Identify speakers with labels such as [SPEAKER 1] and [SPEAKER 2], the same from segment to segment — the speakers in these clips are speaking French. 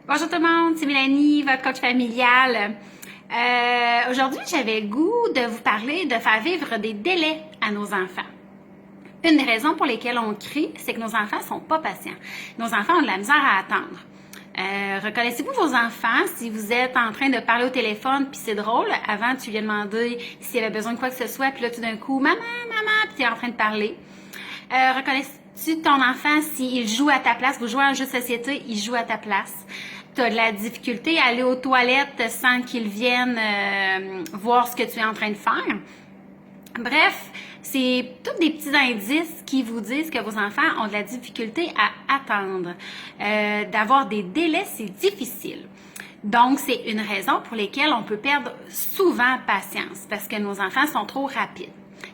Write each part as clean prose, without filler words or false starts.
[SPEAKER 1] Bonjour tout le monde, c'est Mélanie, votre coach familial. Aujourd'hui, j'avais le goût de vous parler de faire vivre des délais à nos enfants. Une des raisons pour lesquelles on crie, c'est que nos enfants sont pas patients. Nos enfants ont de la misère à attendre. Reconnaissez-vous vos enfants si vous êtes en train de parler au téléphone, puis c'est drôle, avant tu lui as demandé s'il avait besoin de quoi que ce soit, puis là tout d'un coup, maman, puis tu es en train de parler. Reconnais-tu ton enfant s'il joue à ta place, vous jouez à un jeu de société, il joue à ta place. Tu as de la difficulté à aller aux toilettes sans qu'ils viennent voir ce que tu es en train de faire. Bref, c'est tous des petits indices qui vous disent que vos enfants ont de la difficulté à attendre. D'avoir des délais, c'est difficile. Donc, c'est une raison pour laquelle on peut perdre souvent patience parce que nos enfants sont trop rapides.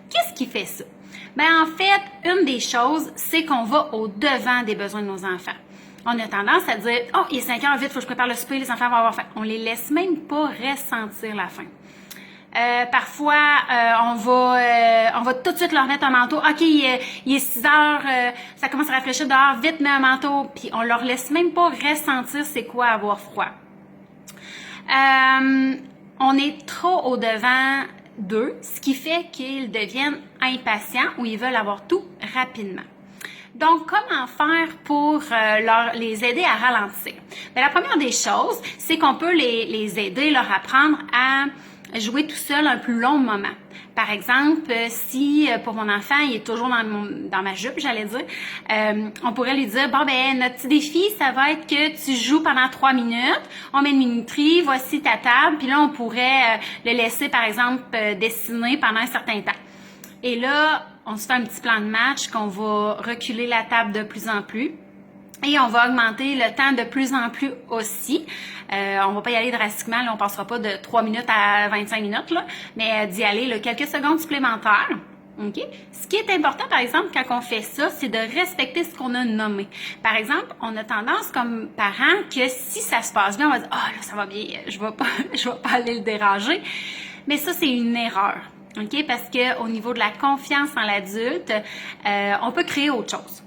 [SPEAKER 1] Qu'est-ce qui fait ça? Ben, en fait, une des choses, c'est qu'on va au-devant des besoins de nos enfants. On a tendance à dire « Oh, il est 5 heures, vite, faut que je prépare le souper, les enfants vont avoir faim. » On les laisse même pas ressentir la faim. Parfois, on va tout de suite leur mettre un manteau. OK, il est 6 heures, ça commence à rafraîchir dehors, vite, mets un manteau. Puis on leur laisse même pas ressentir c'est quoi avoir froid. On est trop au-devant d'eux, ce qui fait qu'ils deviennent impatients ou ils veulent avoir tout rapidement. Donc, comment faire pour les aider à ralentir? Bien, la première des choses, c'est qu'on peut les aider, leur apprendre à jouer tout seul un plus long moment. Par exemple, si pour mon enfant, il est toujours dans ma jupe, j'allais dire, on pourrait lui dire, bon, ben notre petit défi, ça va être que tu joues pendant 3 minutes, on met une minuterie, voici ta table, puis là, on pourrait le laisser, par exemple, dessiner pendant un certain temps. Et là, on se fait un petit plan de match qu'on va reculer la table de plus en plus. Et on va augmenter le temps de plus en plus aussi. On va pas y aller drastiquement, là, on passera pas de 3 minutes à 25 minutes, là, mais d'y aller là, quelques secondes supplémentaires. OK? Ce qui est important, par exemple, quand on fait ça, c'est de respecter ce qu'on a nommé. Par exemple, on a tendance comme parents que si ça se passe bien, on va dire « Ah, là, ça va bien, je vais pas aller le déranger. » Mais ça, c'est une erreur. OK? Parce que au niveau de la confiance en l'adulte, on peut créer autre chose.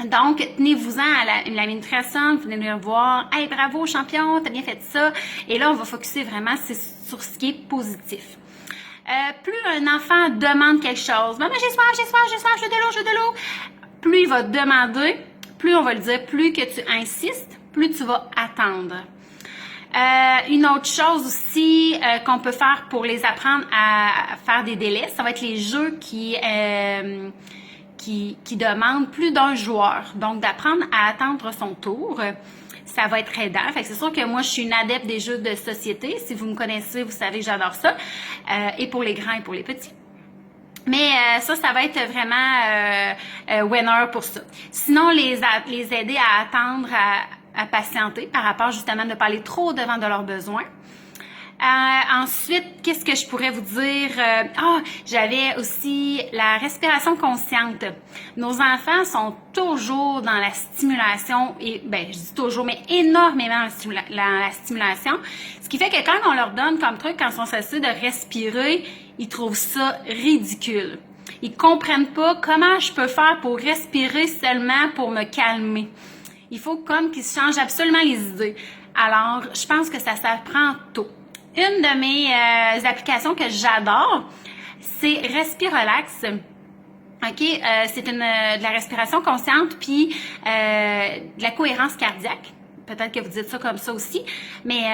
[SPEAKER 1] Donc, tenez-vous-en à la ministration, vous venez nous voir, « Hey, bravo, champion, t'as bien fait ça. » Et là, on va focuser vraiment sur ce qui est positif. Plus un enfant demande quelque chose, « Maman, j'ai soif, je veux de l'eau. » Plus il va demander, plus on va le dire, plus que tu insistes, plus tu vas attendre. Une autre chose aussi qu'on peut faire pour les apprendre à faire des délais, ça va être les jeux qui demandent plus d'un joueur. Donc, d'apprendre à attendre son tour, ça va être aidant. Fait que c'est sûr que moi, je suis une adepte des jeux de société. Si vous me connaissez, vous savez que j'adore ça. Et pour les grands et pour les petits. Mais ça va être vraiment winner pour ça. Sinon, les aider à attendre, à patienter par rapport justement de ne pas aller trop devant de leurs besoins. Ensuite, qu'est-ce que je pourrais vous dire? J'avais aussi la respiration consciente. Nos enfants sont toujours dans la stimulation, et je dis toujours, mais énormément dans la stimulation. Ce qui fait que quand on leur donne comme truc, quand on s'essaie de respirer, ils trouvent ça ridicule. Ils comprennent pas comment je peux faire pour respirer seulement pour me calmer. Il faut comme qu'ils se changent absolument les idées. Alors, je pense que ça s'apprend tôt. Une de mes applications que j'adore, c'est Respirelax. OK? C'est de la respiration consciente puis de la cohérence cardiaque. Peut-être que vous dites ça comme ça aussi, mais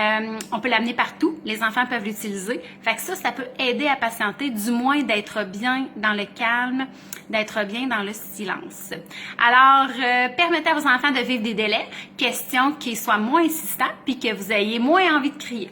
[SPEAKER 1] on peut l'amener partout. Les enfants peuvent l'utiliser. Fait que ça peut aider à patienter, du moins d'être bien dans le calme, d'être bien dans le silence. Alors, permettez à vos enfants de vivre des délais, question qu'ils soient moins insistants puis que vous ayez moins envie de crier.